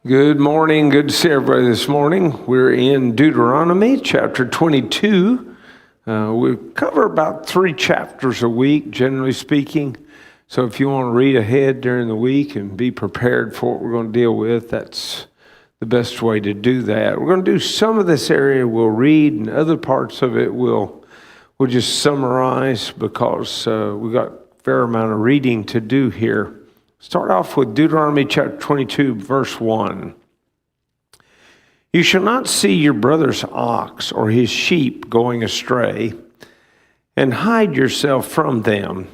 Good morning. Good to see everybody this morning. We're in Deuteronomy chapter 22. We cover about 3 chapters a week, generally speaking. So if you want to read ahead during the week and be prepared for what we're going to deal with, that's the best way to do that. We're going to do some of this area we'll read, and other parts of it we'll just summarize because we've got a fair amount of reading to do here. Start off with Deuteronomy chapter 22, verse 1. You shall not see your brother's ox or his sheep going astray, and hide yourself from them.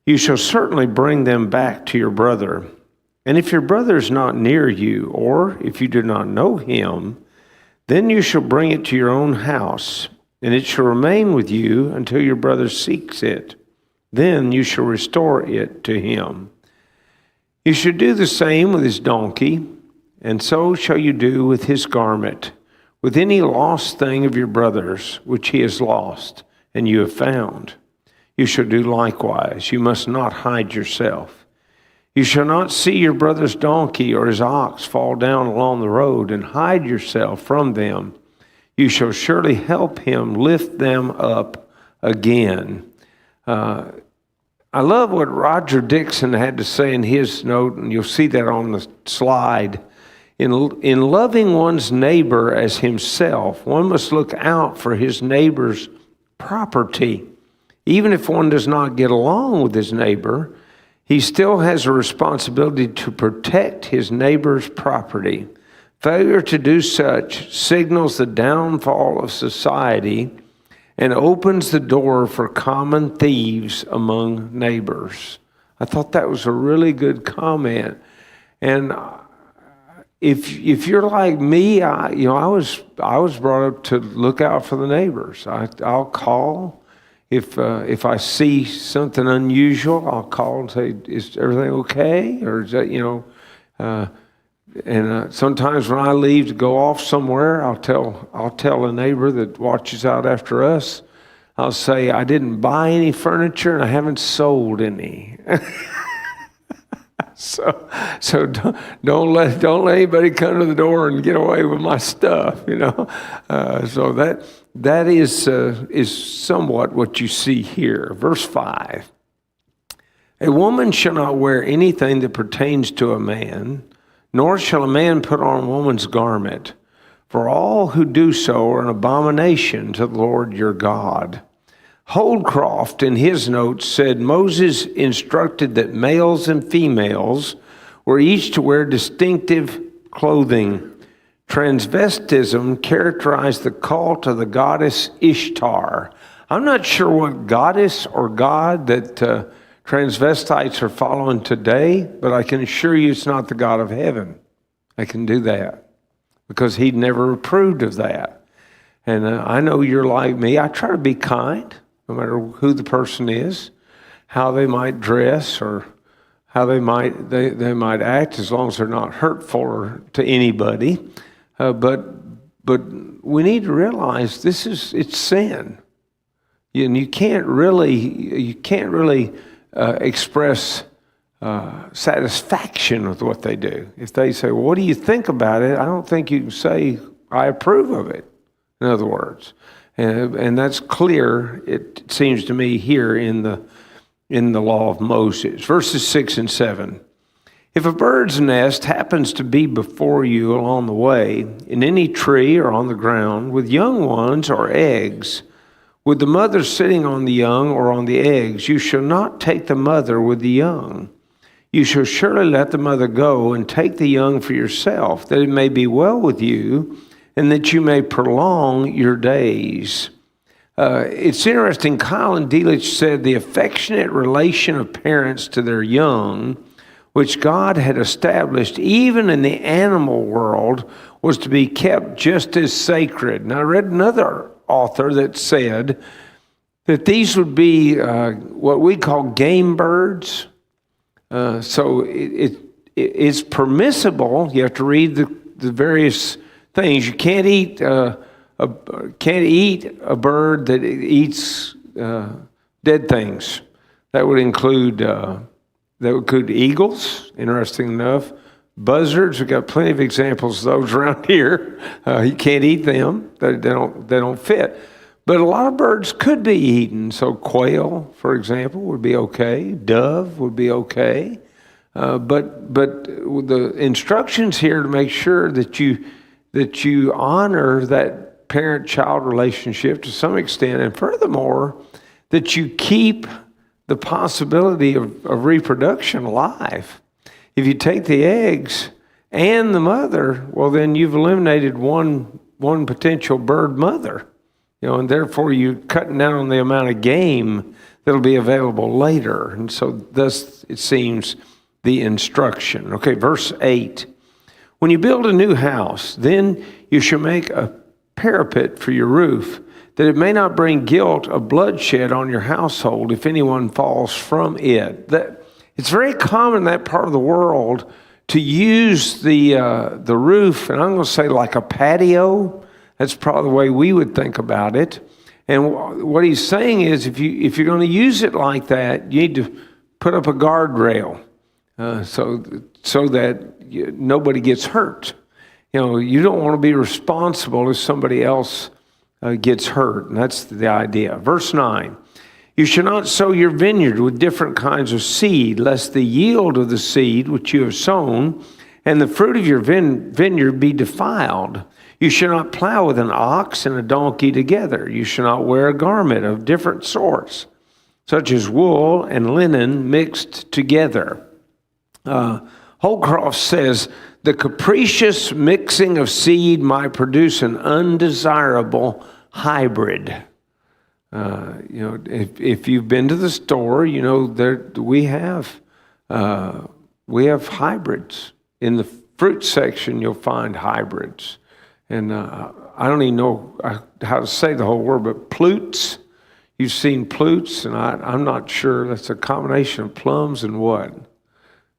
You shall certainly bring them back to your brother. And if your brother is not near you, or if you do not know him, then you shall bring it to your own house, and it shall remain with you until your brother seeks it. Then you shall restore it to him. You shall do the same with his donkey, and so shall you do with his garment, with any lost thing of your brother's, which he has lost, and you have found. You shall do likewise. You must not hide yourself. You shall not see your brother's donkey or his ox fall down along the road, and hide yourself from them. You shall surely help him lift them up again. I love what Roger Dixon had to say in his note, and you'll see that on the slide. In loving one's neighbor as himself, one must look out for his neighbor's property. Even if one does not get along with his neighbor, he still has a responsibility to protect his neighbor's property. Failure to do such signals the downfall of society and opens the door for common thieves among neighbors. I thought that was a really good comment. And if you're like me, I was brought up to look out for the neighbors. I'll call if I see something unusual. I'll call and say, "Is everything okay?" Or is that sometimes when I leave to go off somewhere, I'll tell a neighbor that watches out after us. I'll say, "I didn't buy any furniture and I haven't sold any." So don't let anybody come to the door and get away with my stuff, So that is somewhat what you see here. Verse 5. A woman shall not wear anything that pertains to a man, nor shall a man put on a woman's garment, for all who do so are an abomination to the Lord your God. Holdcroft in his notes said Moses instructed that males and females were each to wear distinctive clothing. Transvestism characterized the cult of the goddess Ishtar. I'm not sure what goddess or god that transvestites are following today, but I can assure you it's not the God of heaven. I can do that because he'd never approved of that. And I know you're like me. I try to be kind, no matter who the person is, how they might dress or how they might act, as long as they're not hurtful to anybody. But we need to realize it's sin, and you can't really express satisfaction with what they do. If they say, "Well, what do you think about it?" I don't think you can say, "I approve of it," in other words. And that's clear, it seems to me, here in the law of Moses. Verses 6 and 7. If a bird's nest happens to be before you along the way, in any tree or on the ground, with young ones or eggs, with the mother sitting on the young or on the eggs, you shall not take the mother with the young. You shall surely let the mother go and take the young for yourself, that it may be well with you and that you may prolong your days. It's interesting, Kyle Delitzsch said the affectionate relation of parents to their young, which God had established even in the animal world, was to be kept just as sacred. And I read another author that said that these would be what we call game birds. So it's permissible. You have to read the various things. You can't eat a bird that eats dead things. That would include eagles. Interesting enough, Buzzards, we've got plenty of examples of those around here. You can't eat them. They don't fit. But a lot of birds could be eaten. So quail, for example, would be okay. Dove would be okay. But the instructions here to make sure that you honor that parent-child relationship to some extent, and furthermore, that you keep the possibility of reproduction alive. If you take the eggs and the mother, well, then you've eliminated one potential bird mother, and therefore you're cutting down on the amount of game that'll be available later. And so thus, it seems, the instruction. Okay, verse 8. When you build a new house, then you shall make a parapet for your roof, that it may not bring guilt of bloodshed on your household if anyone falls from it. It's very common in that part of the world to use the roof, and I'm going to say like a patio. That's probably the way we would think about it. And what he's saying is, if you're going to use it like that, you need to put up a guardrail so that nobody gets hurt. You don't want to be responsible if somebody else gets hurt, and that's the idea. Verse 9, you shall not sow your vineyard with different kinds of seed, lest the yield of the seed which you have sown and the fruit of your vineyard be defiled. You shall not plow with an ox and a donkey together. You shall not wear a garment of different sorts, such as wool and linen mixed together. Holcroft says, the capricious mixing of seed might produce an undesirable hybrid. If you've been to the store, we have hybrids. In the fruit section, you'll find hybrids. And I don't even know how to say the whole word, but plutes. You've seen plutes, and I'm not sure. That's a combination of plums and what?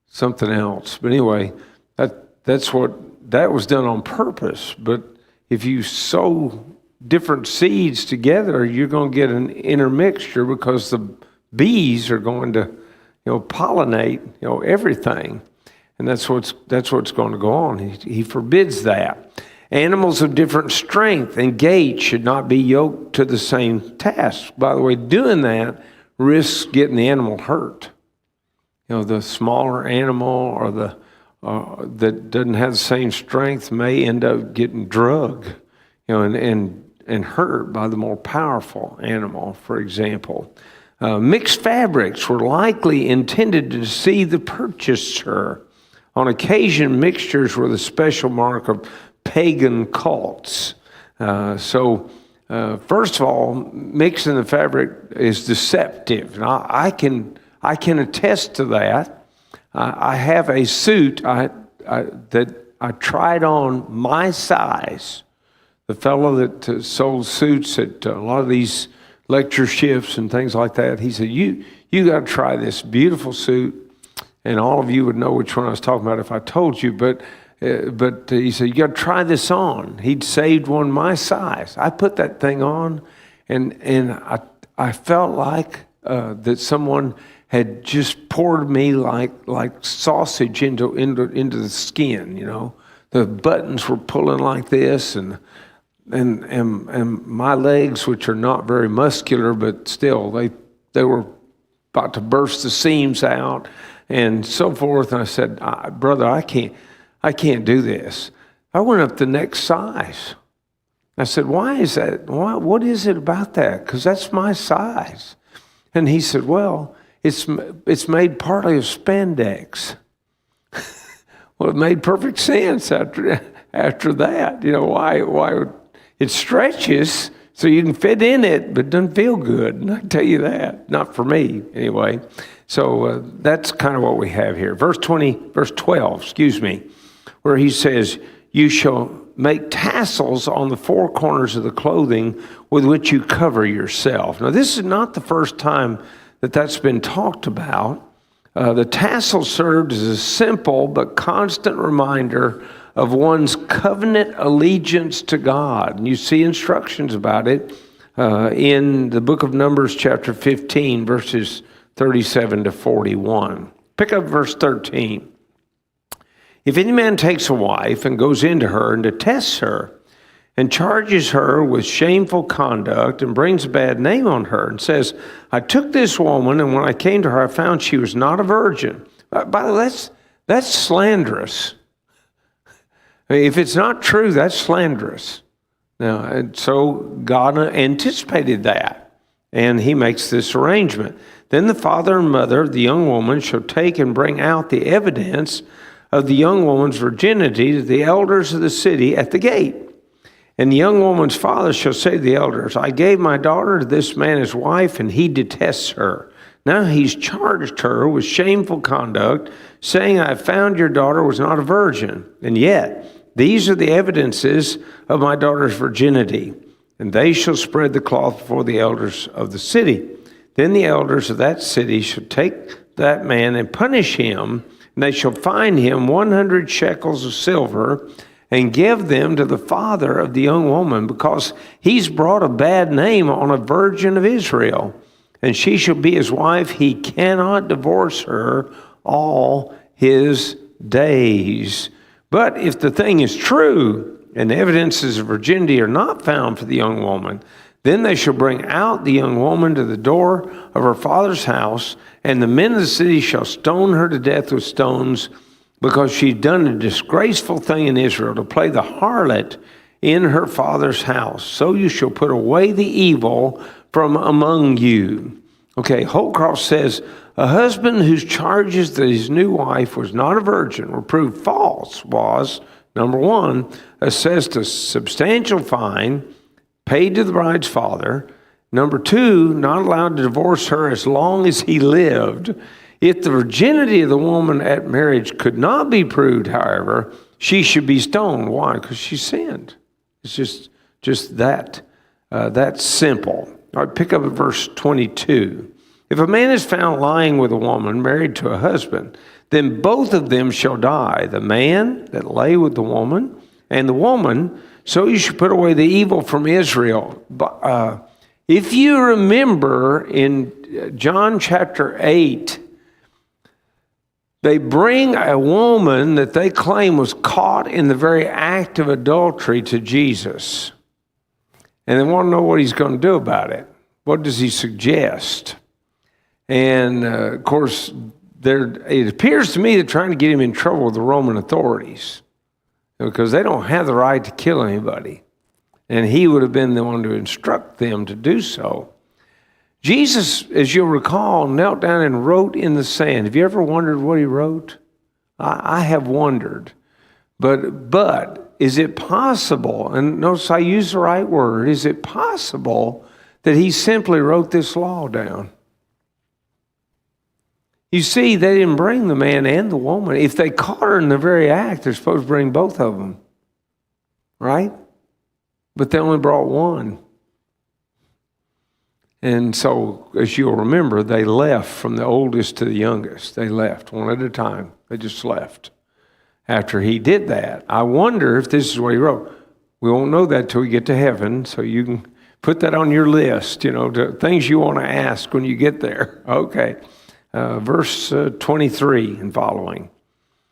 Something else. But anyway, that was done on purpose. But if you sow different seeds together, you're going to get an intermixture because the bees are going to, pollinate, everything, and that's what's going to go on. He forbids that. Animals of different strength and gait should not be yoked to the same task. By the way, doing that risks getting the animal hurt. The smaller animal or that doesn't have the same strength may end up getting drugged, and hurt by the more powerful animal, for example. Mixed fabrics were likely intended to deceive the purchaser. On occasion, mixtures were the special mark of pagan cults. First of all, mixing the fabric is deceptive. And I can attest to that. I have a suit that I tried on my size. The fellow that sold suits at a lot of these lectureships and things like that, he said, you got to try this beautiful suit. And all of you would know which one I was talking about if I told you. But he said, you got to try this on. He'd saved one my size. I put that thing on, and I felt like that someone had just poured me like sausage into the skin. The buttons were pulling like this, and my legs, which are not very muscular, but still they were about to burst the seams out and so forth. And I said, brother, I can't do this. I went up the next size. I said, why is that? What is it about that? Because that's my size. And he said, well, it's made partly of spandex. Well, it made perfect sense after that. Why it stretches so you can fit in it, but it doesn't feel good. And I tell you that, not for me anyway. So that's kind of what we have here. Verse 12, where he says, you shall make tassels on the four corners of the clothing with which you cover yourself. Now, this is not the first time that's been talked about. The tassel served as a simple but constant reminder of one's covenant allegiance to God. And you see instructions about it in the book of Numbers, chapter 15, verses 37 to 41. Pick up verse 13. If any man takes a wife and goes into her and detests her and charges her with shameful conduct and brings a bad name on her and says, I took this woman and when I came to her, I found she was not a virgin. By the way, that's slanderous. If it's not true, that's slanderous. Now, and so God anticipated that, and he makes this arrangement. Then the father and mother of the young woman shall take and bring out the evidence of the young woman's virginity to the elders of the city at the gate. And the young woman's father shall say to the elders, I gave my daughter to this man as wife, and he detests her. Now he's charged her with shameful conduct, saying, I found your daughter was not a virgin. And yet, these are the evidences of my daughter's virginity. And they shall spread the cloth before the elders of the city. Then the elders of that city shall take that man and punish him, and they shall fine him 100 shekels of silver and give them to the father of the young woman, because he's brought a bad name on a virgin of Israel. And she shall be his wife. He cannot divorce her all his days. But if the thing is true, and the evidences of virginity are not found for the young woman, then they shall bring out the young woman to the door of her father's house, and the men of the city shall stone her to death with stones, because she's done a disgraceful thing in Israel to play the harlot in her father's house. So you shall put away the evil from among you. Okay, Holcroft says, a husband who charges that his new wife was not a virgin or proved false was, number one, assessed a substantial fine paid to the bride's father. Number two, not allowed to divorce her as long as he lived. If the virginity of the woman at marriage could not be proved, however, she should be stoned. Why? Because she sinned. It's just that simple. All right, pick up at verse 22. If a man is found lying with a woman married to a husband, then both of them shall die, the man that lay with the woman and the woman. So you should put away the evil from Israel. If you remember in John chapter 8, they bring a woman that they claim was caught in the very act of adultery to Jesus. And they want to know what he's going to do about it. What does he suggest? And, of course, it appears to me they're trying to get him in trouble with the Roman authorities because they don't have the right to kill anybody. And he would have been the one to instruct them to do so. Jesus, as you'll recall, knelt down and wrote in the sand. Have you ever wondered what he wrote? I have wondered. But is it possible, and notice I use the right word, is it possible that he simply wrote this law down? You see, they didn't bring the man and the woman. If they caught her in the very act, they're supposed to bring both of them, right? But they only brought one. And so, as you'll remember, they left from the oldest to the youngest. They left one at a time. They just left after he did that. I wonder if this is what he wrote. We won't know that till we get to heaven, so you can put that on your list, to things you want to ask when you get there. Okay. Verse 23 and following.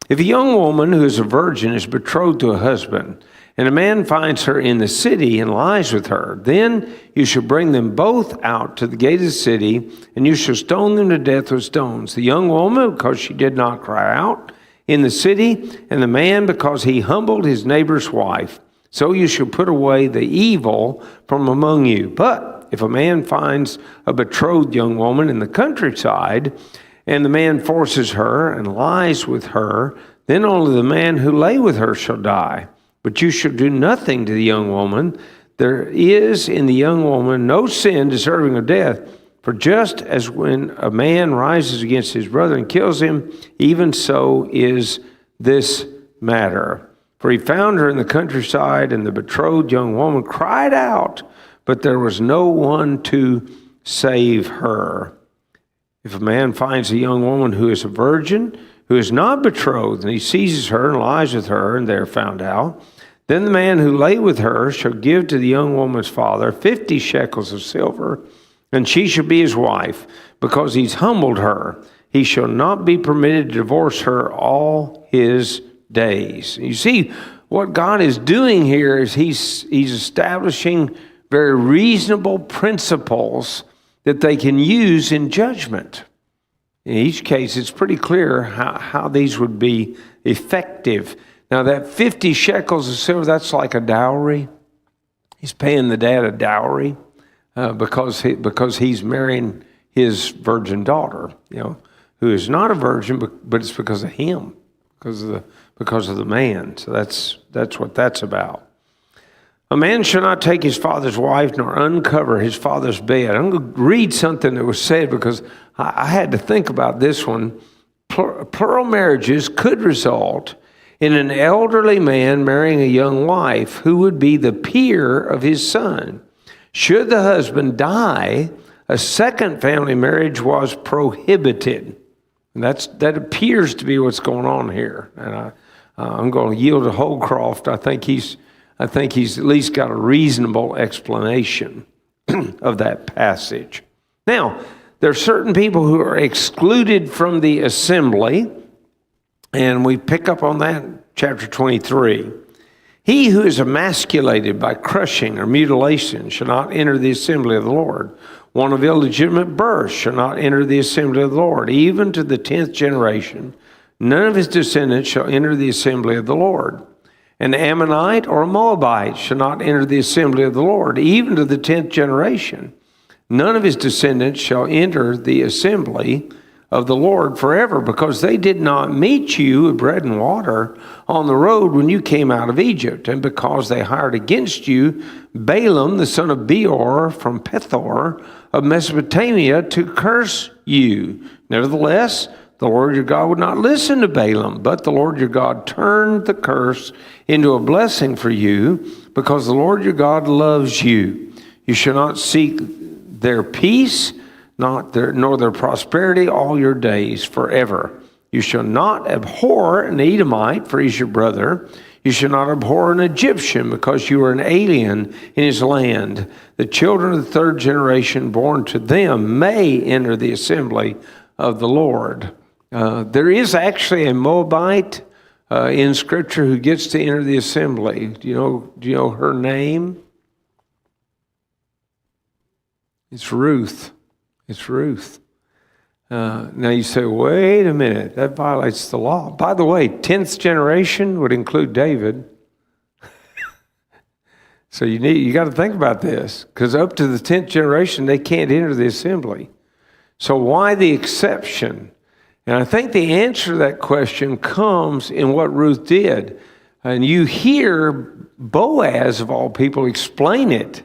If a young woman who is a virgin is betrothed to a husband, and a man finds her in the city and lies with her, then you shall bring them both out to the gate of the city, and you shall stone them to death with stones. The young woman, because she did not cry out in the city, and the man, because he humbled his neighbor's wife. So you shall put away the evil from among you. But if a man finds a betrothed young woman in the countryside, and the man forces her and lies with her, then only the man who lay with her shall die. But you shall do nothing to the young woman. There is in the young woman no sin deserving of death. For just as when a man rises against his brother and kills him, even so is this matter. For he found her in the countryside, and the betrothed young woman cried out, but there was no one to save her. If a man finds a young woman who is a virgin, who is not betrothed, and he seizes her and lies with her, and they are found out, then the man who lay with her shall give to the young woman's father 50 shekels of silver, and she shall be his wife, because he's humbled her. He shall not be permitted to divorce her all his days. You see, what God is doing here is He's establishing very reasonable principles that they can use in judgment. In each case, it's pretty clear how these would be effective. Now, that 50 shekels of silver, that's like a dowry. He's paying the dad a dowry because he's marrying his virgin daughter, who is not a virgin, but it's because of him, because of the man. So that's what that's about. A man shall not take his father's wife nor uncover his father's bed. I'm going to read something that was said because I had to think about this one. Plural marriages could result in an elderly man marrying a young wife who would be the peer of his son. Should the husband die, a second family marriage was prohibited. And that appears to be what's going on here. And I'm going to yield to Holcroft. I think he's at least got a reasonable explanation of that passage. Now, there are certain people who are excluded from the assembly, and we pick up on that in chapter 23. He who is emasculated by crushing or mutilation shall not enter the assembly of the Lord. One of illegitimate birth shall not enter the assembly of the Lord. Even to the 10th generation, none of his descendants shall enter the assembly of the Lord. An Ammonite or a Moabite shall not enter the assembly of the Lord, even to the 10th generation. None of his descendants shall enter the assembly of the Lord forever, because they did not meet you with bread and water on the road when you came out of Egypt, and because they hired against you Balaam, the son of Beor, from Pethor of Mesopotamia, to curse you. Nevertheless, the Lord your God would not listen to Balaam, but the Lord your God turned the curse into a blessing for you, because the Lord your God loves you. You shall not seek their peace, nor their prosperity all your days forever. You shall not abhor an Edomite, for he's your brother. You shall not abhor an Egyptian, because you are an alien in his land. The children of the third generation born to them may enter the assembly of the Lord. There is actually a Moabite in Scripture who gets to enter the assembly. Do you know her name? It's Ruth. It's Ruth. Now you say, wait a minute, that violates the law. By the way, 10th generation would include David. So you got to think about this, because up to the 10th generation, they can't enter the assembly. So why the exception? And I think the answer to that question comes in what Ruth did. And you hear Boaz, of all people, explain it.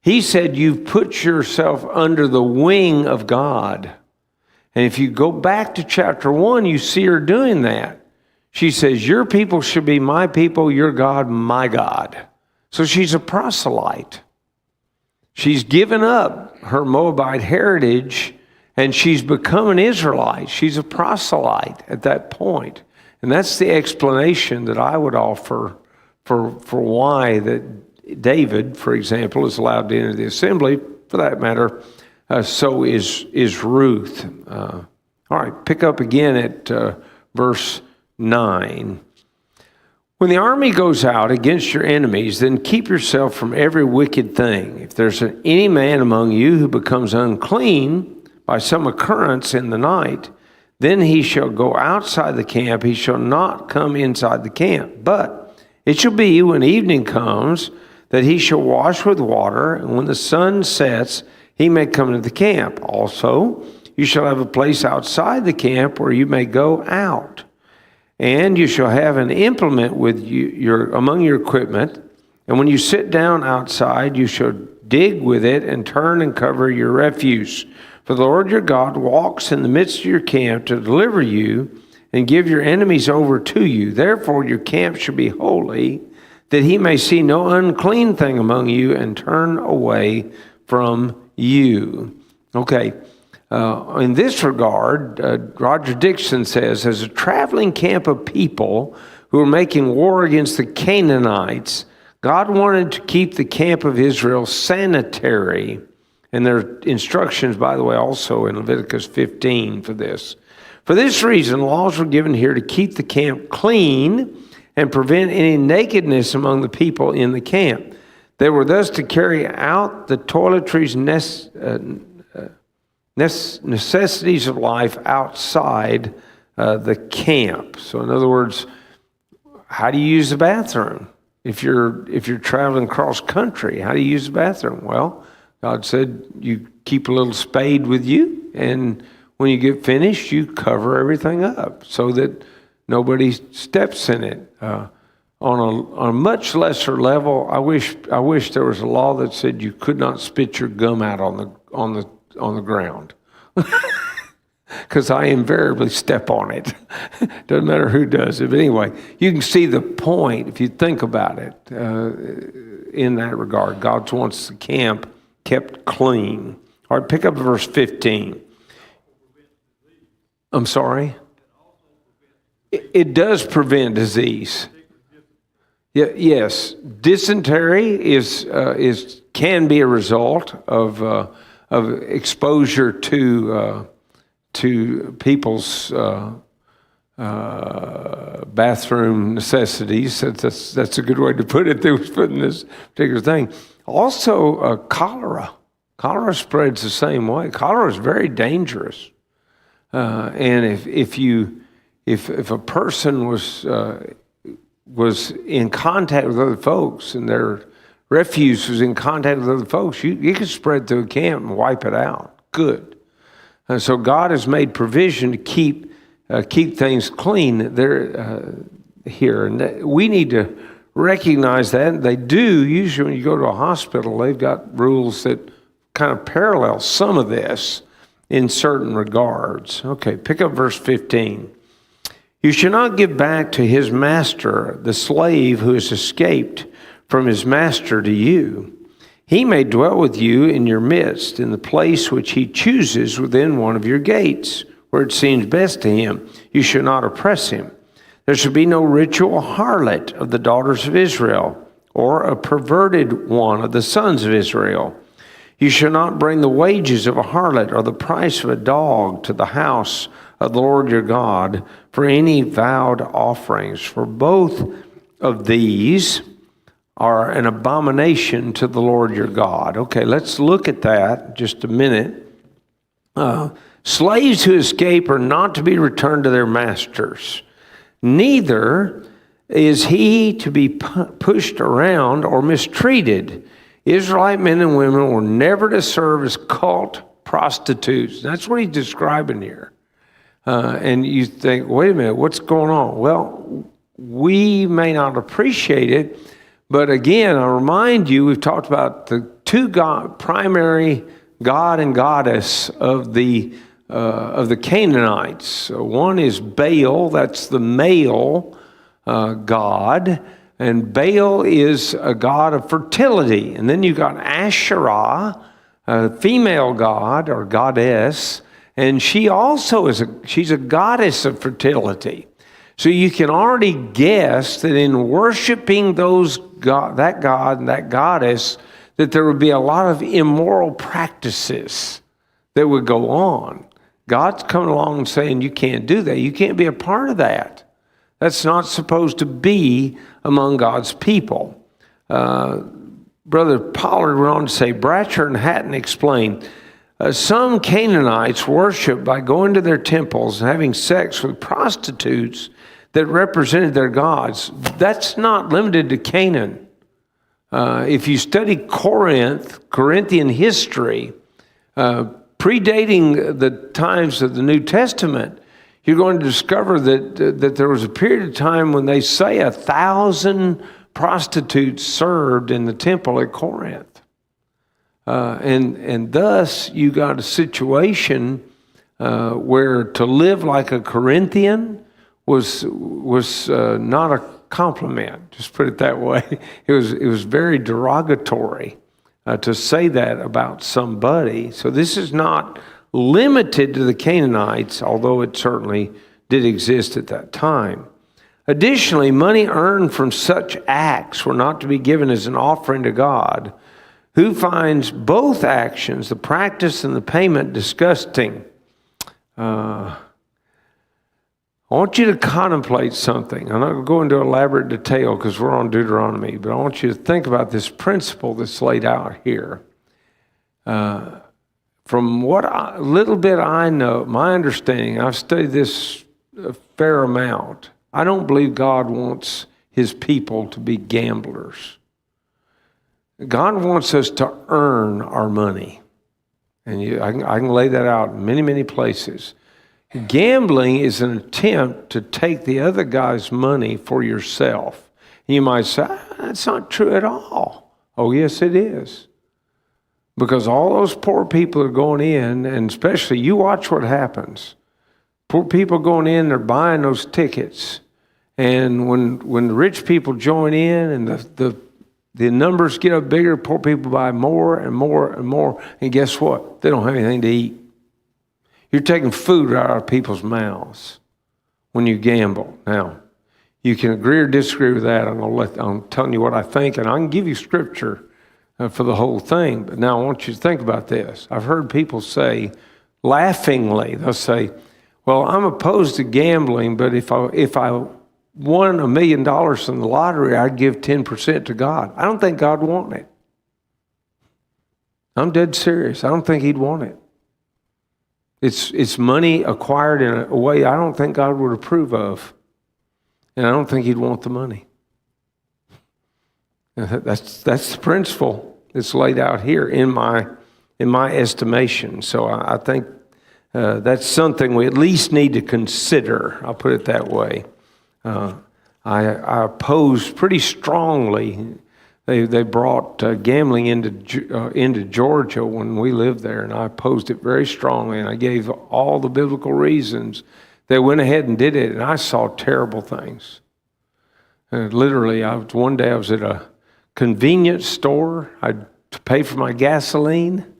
He said, you've put yourself under the wing of God. And if you go back to chapter 1, you see her doing that. She says, your people should be my people, your God, my God. So she's a proselyte. She's given up her Moabite heritage, and she's become an Israelite. She's a proselyte at that point. And that's the explanation that I would offer for why that David, for example, is allowed to enter the assembly. For that matter, so is Ruth. All right, pick up again at verse 9. When the army goes out against your enemies, then keep yourself from every wicked thing. If there's any man among you who becomes unclean by some occurrence in the night, then he shall go outside the camp. He shall not come inside the camp. But it shall be when evening comes that he shall wash with water, and when the sun sets, he may come into the camp. Also, you shall have a place outside the camp where you may go out. And you shall have an implement with you among your equipment. And when you sit down outside, you shall dig with it and turn and cover your refuse. For the Lord your God walks in the midst of your camp to deliver you and give your enemies over to you. Therefore your camp shall be holy, that he may see no unclean thing among you and turn away from you. Okay, in this regard, Roger Dixon says, as a traveling camp of people who were making war against the Canaanites, God wanted to keep the camp of Israel sanitary. And there are instructions, by the way, also in Leviticus 15 for this. For this reason, laws were given here to keep the camp clean and prevent any nakedness among the people in the camp. They were thus to carry out the toiletries necessities of life outside the camp. So in other words, how do you use the bathroom? If you're traveling cross country, how do you use the bathroom? Well, God said you keep a little spade with you, and when you get finished, you cover everything up so that nobody steps in it. On a much lesser level, I wish there was a law that said you could not spit your gum out on the ground, because I invariably step on it. Doesn't matter who does it, but anyway, you can see the point if you think about it. In that regard, God wants the camp kept clean. All right, pick up verse 15. I'm sorry. It does prevent disease. Yes, dysentery can be a result of exposure to people's bathroom necessities. That's a good way to put it. They was putting this particular thing. Also, cholera. Cholera spreads the same way. Cholera is very dangerous, and if a person was in contact with other folks and their refuse was in contact with other folks, you could spread through a camp and wipe it out. Good. And so God has made provision to keep things clean there here, and we need to recognize that. They do. Usually when you go to a hospital, they've got rules that kind of parallel some of this in certain regards. Okay, pick up verse 15. You shall not give back to his master the slave who has escaped from his master to you. He may dwell with you in your midst, in the place which he chooses within one of your gates, where it seems best to him. You shall not oppress him. There shall be no ritual harlot of the daughters of Israel, or a perverted one of the sons of Israel. You shall not bring the wages of a harlot or the price of a dog to the house of the Lord your God for any vowed offerings. For both of these are an abomination to the Lord your God. Okay, let's look at that just a minute. Slaves who escape are not to be returned to their masters. Neither is he to be pushed around or mistreated. Israelite men and women were never to serve as cult prostitutes. That's what he's describing here. And you think, wait a minute, what's going on? Well, we may not appreciate it, but again, I remind you, we've talked about the two primary god and goddess of the Canaanites. One is Baal, that's the male god, and Baal is a god of fertility. And then you've got Asherah, a female god or goddess, and she also she's a goddess of fertility. So you can already guess that in worshiping that god and that goddess, that there would be a lot of immoral practices that would go on. God's coming along and saying, you can't do that. You can't be a part of that. That's not supposed to be among God's people. Brother Pollard went on to say, Bratcher and Hatton explained, some Canaanites worship by going to their temples and having sex with prostitutes that represented their gods. That's not limited to Canaan. If you study Corinthian history, predating the times of the New Testament, you're going to discover that there was a period of time when they say 1,000 prostitutes served in the temple at Corinth. And thus you got a situation where to live like a Corinthian was not a compliment, just put it that way. It was very derogatory to say that about somebody. So this is not limited to the Canaanites, although it certainly did exist at that time. Additionally, money earned from such acts were not to be given as an offering to God, who finds both actions, the practice and the payment, disgusting. I want you to contemplate something. I'm not going to go into elaborate detail because we're on Deuteronomy, but I want you to think about this principle that's laid out here. From what little bit I know, my understanding, I've studied this a fair amount. I don't believe God wants his people to be gamblers. God wants us to earn our money. And I can lay that out in many, many places. Gambling is an attempt to take the other guy's money for yourself. You might say, that's not true at all. Oh, yes, it is. Because all those poor people are going in, and especially you watch what happens. Poor people going in, they're buying those tickets. And when the rich people join in and the numbers get up bigger, poor people buy more and more and more. And guess what? They don't have anything to eat. You're taking food out of people's when you gamble. Now, you can agree or disagree with that. I'm telling you what I think, and I can give you scripture for the whole thing. But now I want you to think about this. I've heard people say, laughingly, they'll say, well, I'm opposed to gambling, but if I won $1 million in the lottery, I'd give 10% to God. I don't think God would want it. I'm dead serious. I don't think he'd want it. It's money acquired in a way I don't think God would approve of. And I don't think he'd want the money. That's the principle that's laid out here in my estimation. So I think that's something we at least need to consider. I'll put it that way. I oppose pretty strongly. They brought gambling into Georgia when we lived there, and I opposed it very strongly. And I gave all the biblical reasons. They went ahead and did it, and I saw terrible things. Literally, one day I was at a convenience store. I'd pay for my gasoline,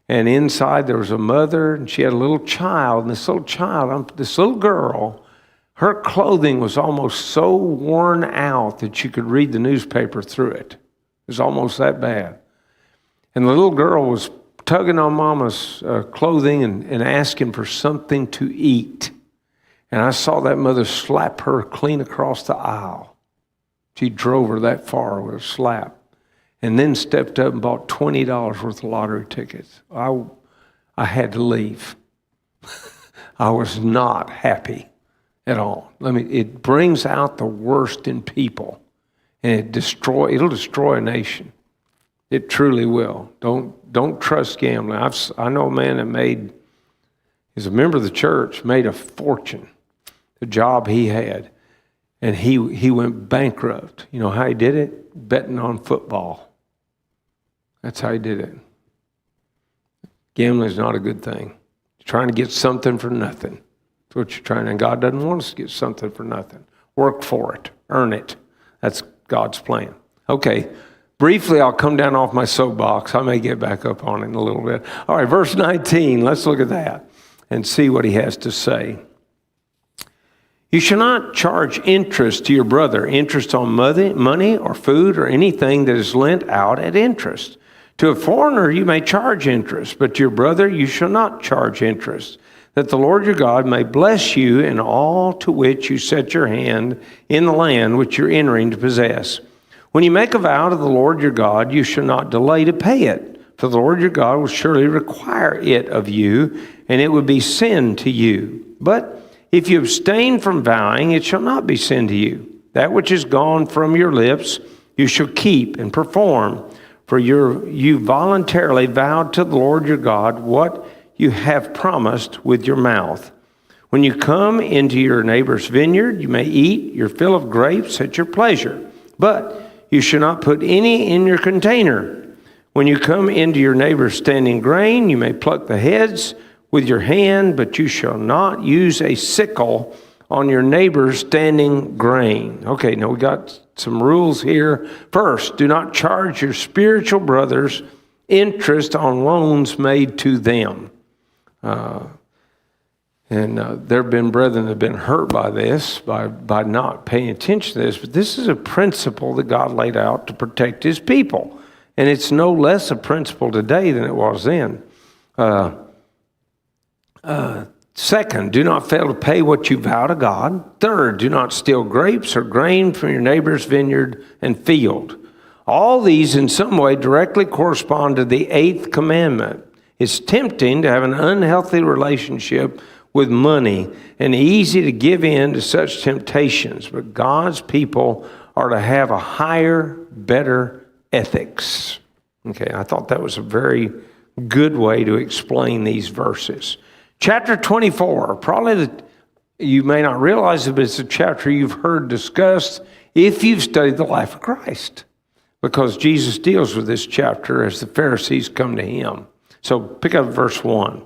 and inside there was a mother, and she had a little child. And this little girl, her clothing was almost so worn out that you could read the newspaper through it. It was almost that bad. And the little girl was tugging on Mama's clothing and asking for something to eat. And I saw that mother slap her clean across the aisle. She drove her that far with a slap. And then stepped up and bought $20 worth of lottery tickets. I had to leave. I was not happy at all. It brings out the worst in people. And it'll destroy a nation. It truly will. Don't trust gambling. I know a man he's a member of the church, made a fortune, the job he had, and he went bankrupt. You know how he did it? Betting on football. That's how he did it. Gambling is not a good thing. You're trying to get something for nothing. That's what you're trying, and God doesn't want us to get something for nothing. Work for it. Earn it. That's God's plan. Okay, briefly, I'll come down off my soapbox. I may get back up on it in a little bit. All right, verse 19, let's look at that and see what he has to say. You shall not charge interest to your brother, interest on money or food or anything that is lent out at interest. To a foreigner you may charge interest, but to your brother you shall not charge interest, that the Lord your God may bless you in all to which you set your hand in the land which you're entering to possess. When you make a vow to the Lord your God, you shall not delay to pay it, for the Lord your God will surely require it of you, and it would be sin to you. But if you abstain from vowing, it shall not be sin to you. That which is gone from your lips you shall keep and perform, for you voluntarily vowed to the Lord your God what you have promised with your mouth. When you come into your neighbor's vineyard, you may eat your fill of grapes at your pleasure, but you shall not put any in your container. When you come into your neighbor's standing grain, you may pluck the heads with your hand, but you shall not use a sickle on your neighbor's standing grain. Okay, now we got some rules here. First, do not charge your spiritual brothers interest on loans made to them. There have been brethren that have been hurt by this, by not paying attention to this, but this is a principle that God laid out to protect his people. And it's no less a principle today than it was then. Second, do not fail to pay what you vow to God. Third, do not steal grapes or grain from your neighbor's vineyard and field. All these in some way directly correspond to the eighth commandment. It's tempting to have an unhealthy relationship with money and easy to give in to such temptations, but God's people are to have a higher, better ethics. Okay, I thought that was a very good way to explain these verses. Chapter 24, you may not realize it, but it's a chapter you've heard discussed if you've studied the life of Christ, because Jesus deals with this chapter as the Pharisees come to him. So pick up verse 1.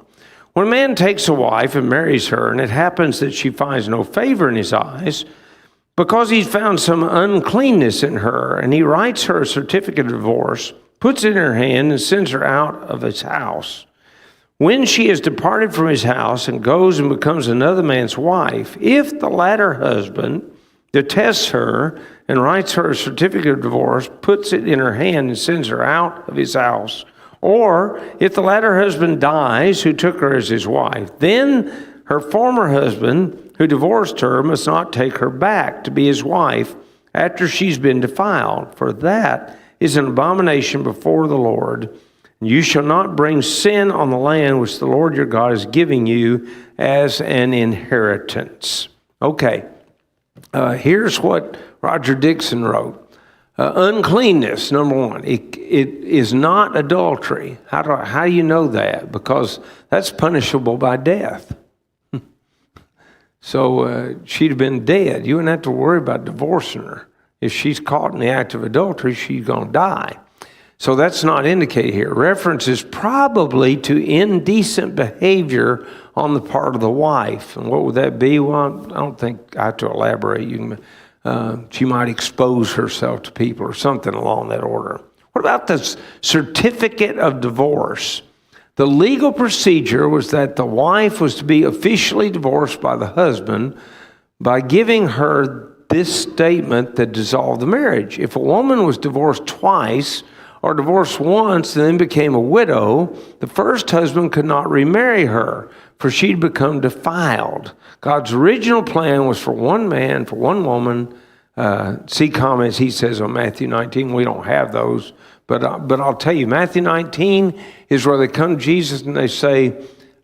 When a man takes a wife and marries her, and it happens that she finds no favor in his eyes, because he's found some uncleanness in her, and he writes her a certificate of divorce, puts it in her hand, and sends her out of his house. When she has departed from his house and goes and becomes another man's wife, if the latter husband detests her and writes her a certificate of divorce, puts it in her hand and sends her out of his house, or if the latter husband dies who took her as his wife, then her former husband who divorced her must not take her back to be his wife after she's been defiled, for that is an abomination before the Lord. You shall not bring sin on the land which the Lord your God is giving you as an inheritance. Okay, here's what Roger Dixon wrote. Uncleanness, number one. It is not adultery. How do you know that? Because that's punishable by death. So she'd have been dead. You wouldn't have to worry about divorcing her. If she's caught in the act of adultery, she's going to die. So that's not indicated here. Reference is probably to indecent behavior on the part of the wife. And what would that be? Well, I don't think I have to elaborate. She might expose herself to people or something along that order. What about the certificate of divorce? The legal procedure was that the wife was to be officially divorced by the husband by giving her this statement that dissolved the marriage. If a woman was divorced twice or divorced once and then became a widow, the first husband could not remarry her, for she'd become defiled. God's original plan was for one man, for one woman. See comments he says on Matthew 19. We don't have those, but I'll tell you, Matthew 19 is where they come to Jesus and they say,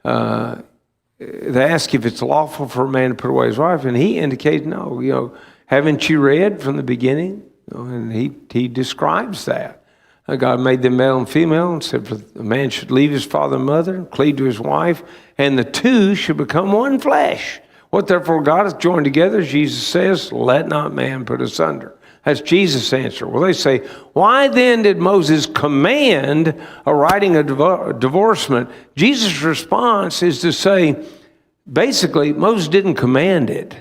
they ask if it's lawful for a man to put away his wife, and he indicates no. Haven't you read from the beginning? And he describes that. God made them male and female and said a man should leave his father and mother and cleave to his wife, and the two should become one flesh. What therefore God hath joined together, Jesus says, let not man put asunder. That's Jesus' answer. Well, they say, why then did Moses command a writing of divorcement? Jesus' response is to say, basically, Moses didn't command it.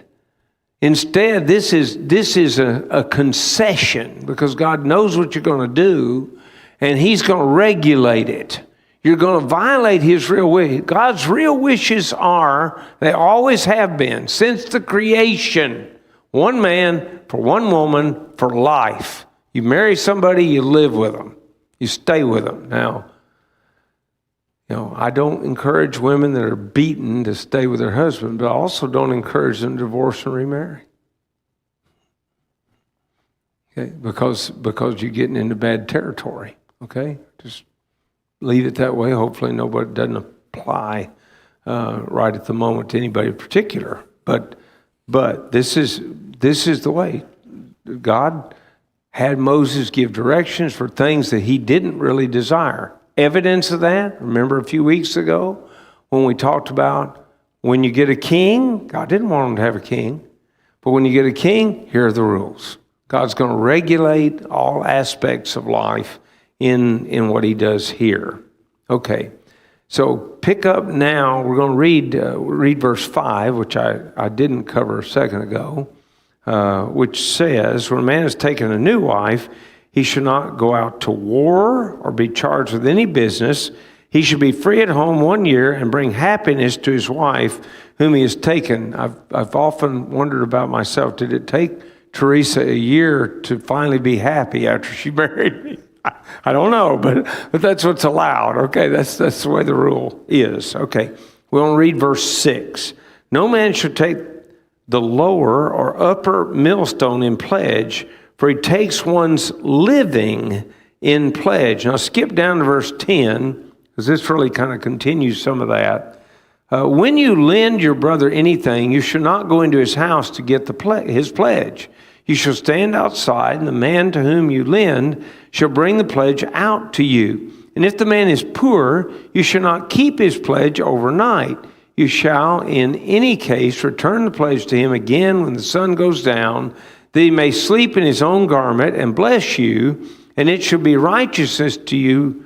Instead, this is a concession, because God knows what you're going to do, and he's going to regulate it. You're going to violate his real wish. God's real wishes are, they always have been, since the creation, one man for one woman for life. You marry somebody, you live with them. You stay with them. Now, I don't encourage women that are beaten to stay with their husband, but I also don't encourage them to divorce and remarry. Okay, because you're getting into bad territory. Okay, just leave it that way. Hopefully, nobody doesn't apply right at the moment to anybody in particular. But this is the way. God had Moses give directions for things that he didn't really desire. Evidence of that, remember a few weeks ago when we talked about when you get a king, God didn't want him to have a king, but when you get a king, here are the rules. God's going to regulate all aspects of life in what he does here. Okay, so pick up now, we're going to read verse 5, which I didn't cover a second ago, which says, when a man has taken a new wife, he should not go out to war or be charged with any business. He should be free at home 1 year and bring happiness to his wife whom he has taken. I've often wondered about myself, did it take Teresa a year to finally be happy after she married me? I don't know, but that's what's allowed. Okay, that's the way the rule is. Okay, We'll read verse 6. No man shall take the lower or upper millstone in pledge, for he takes one's living in pledge. Now skip down to verse 10, because this really kind of continues some of that. When you lend your brother anything, you shall not go into his house to get his pledge. You shall stand outside, and the man to whom you lend shall bring the pledge out to you. And if the man is poor, you shall not keep his pledge overnight. You shall in any case return the pledge to him again when the sun goes down, that he may sleep in his own garment and bless you, and it shall be righteousness to you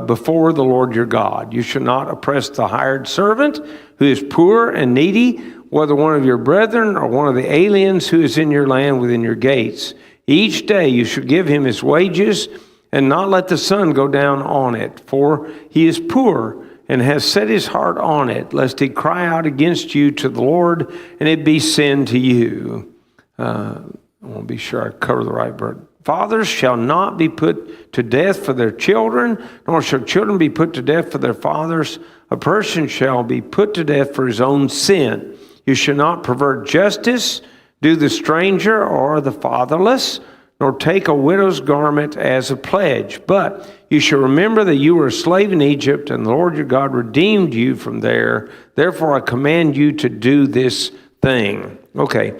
before the Lord your God. You shall not oppress the hired servant who is poor and needy, whether one of your brethren or one of the aliens who is in your land within your gates. Each day you shall give him his wages, and not let the sun go down on it, for he is poor and has set his heart on it, lest he cry out against you to the Lord, and it be sin to you. I want to be sure I cover the right word. Fathers shall not be put to death for their children, nor shall children be put to death for their fathers. A person shall be put to death for his own sin. You shall not pervert justice, do the stranger or the fatherless, nor take a widow's garment as a pledge. But you shall remember that you were a slave in Egypt, and the Lord your God redeemed you from there. Therefore I command you to do this thing. Okay.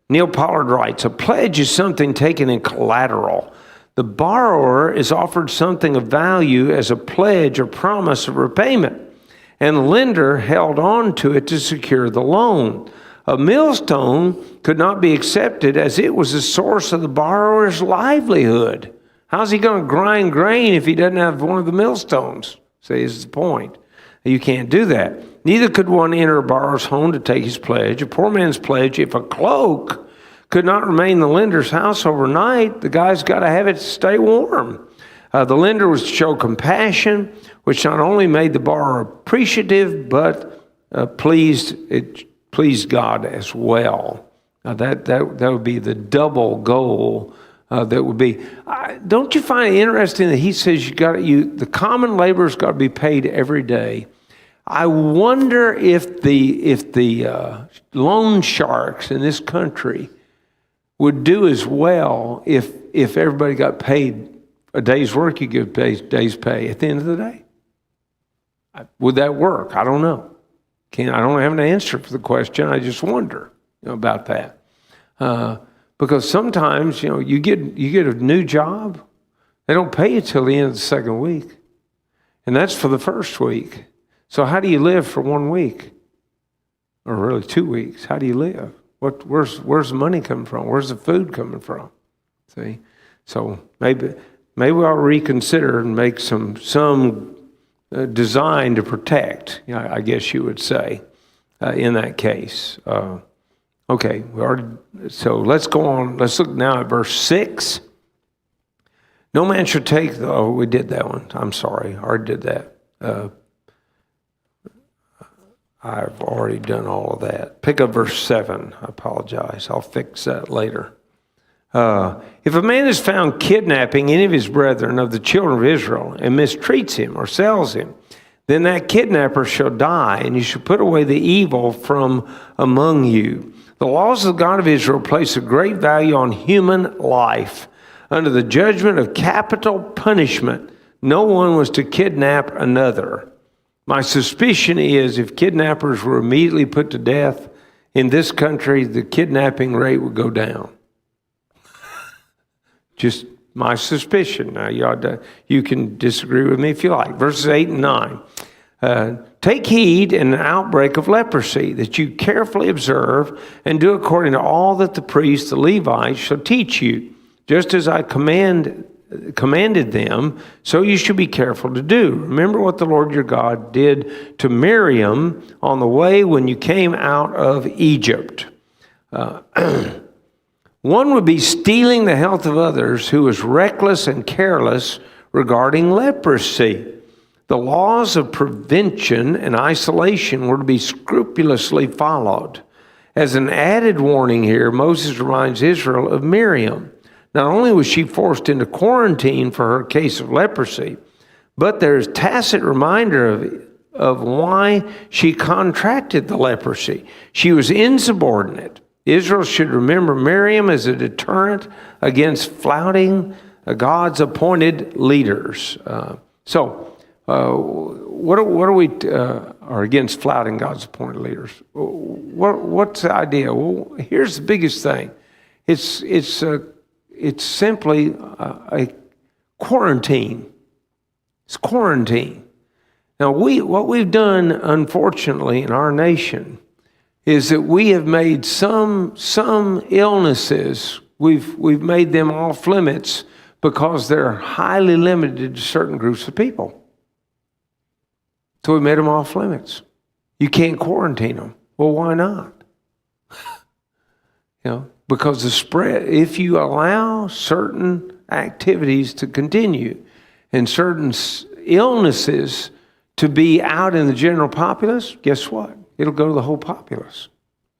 Neil Pollard writes, a pledge is something taken in collateral. The borrower is offered something of value as a pledge or promise of repayment, and the lender held on to it to secure the loan. A millstone could not be accepted as it was the source of the borrower's livelihood. How's he going to grind grain if he doesn't have one of the millstones? See, this is the point. You can't do that. Neither could one enter a borrower's home to take his pledge. A poor man's pledge, if a cloak could not remain in the lender's house overnight, the guy's got to have it to stay warm. The lender was to show compassion, which not only made the borrower appreciative, but pleased God as well. Now that would be the double goal. That would be. Don't you find it interesting that he says the common laborer's got to be paid every day? I wonder if the loan sharks in this country would do as well if everybody got paid a day's work. You give a day's pay at the end of the day. Would that work? I don't know. I don't have an answer for the question. I just wonder about that. Because sometimes, you get a new job, they don't pay you till the end of the second week. And that's for the first week. So how do you live for 1 week? Or really 2 weeks? How do you live? Where's the money coming from? Where's the food coming from? See? So maybe I'll reconsider and make some design to protect, I guess you would say, in that case. Okay, so let's go on. Let's look now at verse 6. No man shall take, we did that one. I'm sorry, I already did that. I've already done all of that. Pick up verse 7. I apologize. I'll fix that later. If a man is found kidnapping any of his brethren of the children of Israel and mistreats him or sells him, then that kidnapper shall die, and you shall put away the evil from among you. The laws of the God of Israel place a great value on human life. Under the judgment of capital punishment, no one was to kidnap another. My suspicion is if kidnappers were immediately put to death in this country, the kidnapping rate would go down. Just my suspicion. Now, you can disagree with me if you like. Verses 8 and 9. Take heed in an outbreak of leprosy, that you carefully observe and do according to all that the priests, the Levites, shall teach you. Just as I commanded them, so you should be careful to do. Remember what the Lord your God did to Miriam on the way when you came out of Egypt. One would be stealing the health of others who was reckless and careless regarding leprosy. The laws of prevention and isolation were to be scrupulously followed. As an added warning here, Moses reminds Israel of Miriam. Not only was she forced into quarantine for her case of leprosy, but there's tacit reminder of why she contracted the leprosy. She was insubordinate. Israel should remember Miriam as a deterrent against flouting God's appointed leaders. What are we are against flouting God's appointed leaders? What's the idea? Well, here's the biggest thing. It's simply a quarantine. It's quarantine. Now, what we've done, unfortunately, in our nation is that we have made some illnesses, we've made them off limits because they're highly limited to certain groups of people. So we made them off limits. You can't quarantine them. Well, why not? Because the spread, if you allow certain activities to continue and certain illnesses to be out in the general populace, guess what? It'll go to the whole populace.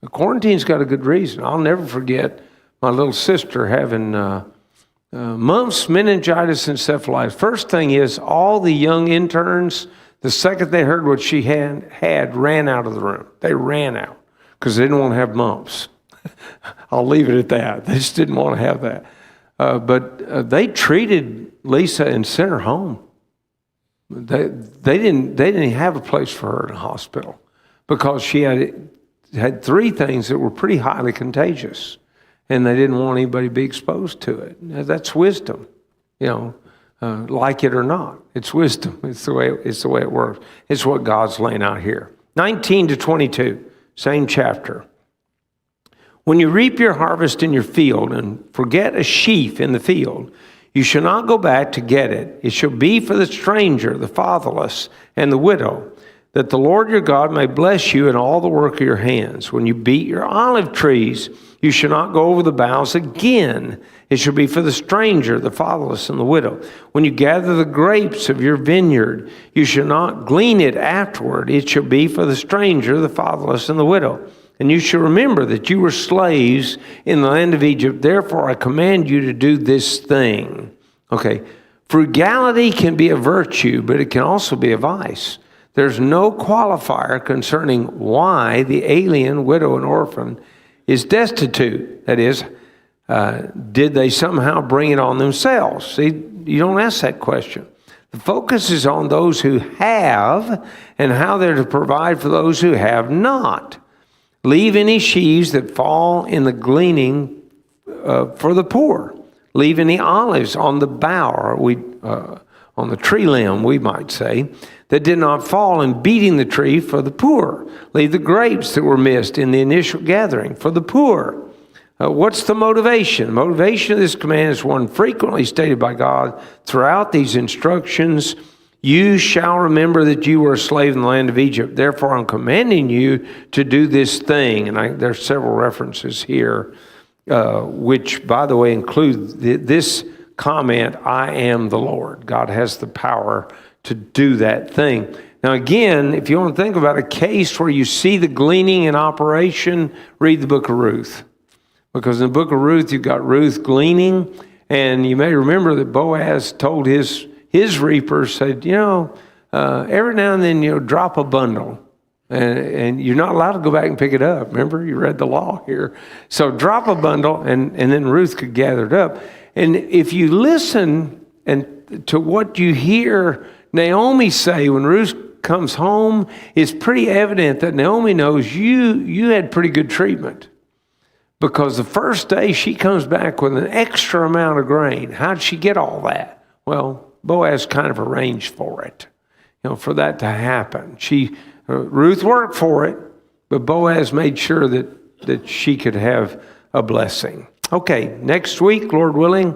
The quarantine's got a good reason. I'll never forget my little sister having mumps, meningitis, and encephalitis. First thing is, all the young interns, the second they heard what she had ran out of the room. They ran out because they didn't want to have mumps. I'll leave it at that. They just didn't want to have that. But they treated Lisa and sent her home. They didn't have a place for her in a hospital because she had three things that were pretty highly contagious, and they didn't want anybody to be exposed to it. Now, that's wisdom, like it or not. It's wisdom. It's the way it works. It's what God's laying out here. 19 to 22, same chapter. When you reap your harvest in your field and forget a sheaf in the field, you shall not go back to get it. It shall be for the stranger, the fatherless, and the widow, that the Lord your God may bless you in all the work of your hands. When you beat your olive trees, you shall not go over the boughs again. It shall be for the stranger, the fatherless, and the widow. When you gather the grapes of your vineyard, you shall not glean it afterward. It shall be for the stranger, the fatherless, and the widow. And you shall remember that you were slaves in the land of Egypt. Therefore, I command you to do this thing. Okay, frugality can be a virtue, but it can also be a vice. There's no qualifier concerning why the alien, widow, and orphan is destitute. That is, did they somehow bring it on themselves? See, you don't ask that question. The focus is on those who have and how they're to provide for those who have not. Leave any sheaves that fall in the gleaning for the poor. Leave any olives on the bough, or on the tree limb, we might say, that did not fall in beating the tree for the poor. Leave the grapes that were missed in the initial gathering for the poor. What's the motivation? The motivation of this command is one frequently stated by God throughout these instructions. You shall remember that you were a slave in the land of Egypt. Therefore, I'm commanding you to do this thing. And there's several references here, which, by the way, include this comment, I am the Lord. God has the power to do that thing. Now, again, if you want to think about a case where you see the gleaning in operation, read the book of Ruth. Because in the book of Ruth, you've got Ruth gleaning. And you may remember that Boaz told his reapers, said, every now and then, drop a bundle. And you're not allowed to go back and pick it up. Remember, you read the law here. So drop a bundle, and then Ruth could gather it up. And if you listen to what you hear Naomi say when Ruth comes home, it's pretty evident that Naomi knows you had pretty good treatment. Because the first day she comes back with an extra amount of grain. How'd she get all that? Well, Boaz kind of arranged for it, for that to happen. Ruth worked for it, but Boaz made sure that she could have a blessing. Okay, next week, Lord willing,